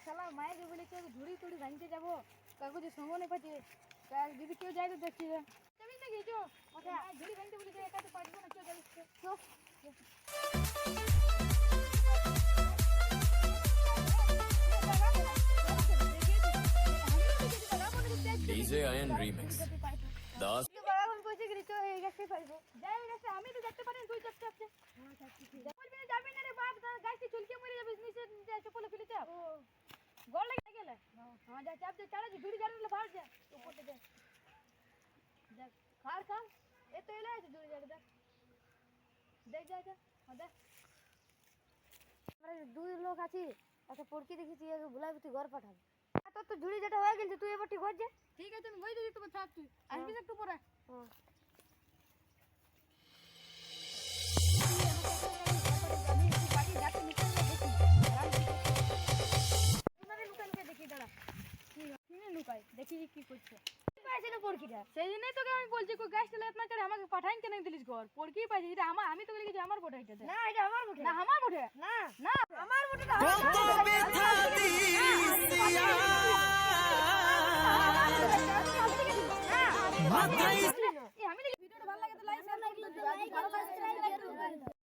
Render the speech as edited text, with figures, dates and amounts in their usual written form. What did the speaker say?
শালা মায়ের বলে কেউ ঝুড়ি টুড়ি ভাঙতে যাবো কাকু যে সঙ্গ নেই পাচ্ছে যদি কেউ যায় তো দেখছি যাবি নাকি চো ঝুড়ি ভাঙতে বলেছে একা তো পারবো না কেউ যাবি চো DJ Iron Remix. Das বাগান কইছে কি চো এই গাছটাই পারবো যাই গাছটা আমি তো দেখতে পারি তুই দেখতে আসছে বলবি না যাবি না রে বাপ গাছটি চুলকে মরে যাবে নিচে চপলে ফেলে চাপ গোল লাগে গেলে হ্যাঁ যা চাপ দে চালা ঝুড়ি জাড়লে ভাড় যা উপরে দে দেখ খার খা এ তো এলে আছে ঝুড়ি জাড়ে দেখ দেখ যা যা হ্যাঁ দেখ আমরা দুই লোক আছি একটা পড়কি দেখেছি আগে ভুলাবি তুই ঘর পাঠাবি তোর তো ঝুড়ি যেটা হয়ে গেছে তুই এবার ঠিক হয়ে যা ঠিক আছে আমি বই দিই তোমার থাক তুই আসবি একটু পরে হ্যাঁ দেখি কি করছে সেই জন্যই তোকে আমি বলছি গাছটা আপনার কাছে আমাকে পাঠাইন কেন দিলিস ঘর পড়কি পাইছি এটা আমার আমি তোকে লিখেছি আমার ভোট এটা না এটা আমার ভোট না আমার ভোট না না আমার ভোট না কত ব্যথা দিছিয়া মাথায় এই আমি ভিডিওটা ভালো লাগে তো লাইক শেয়ার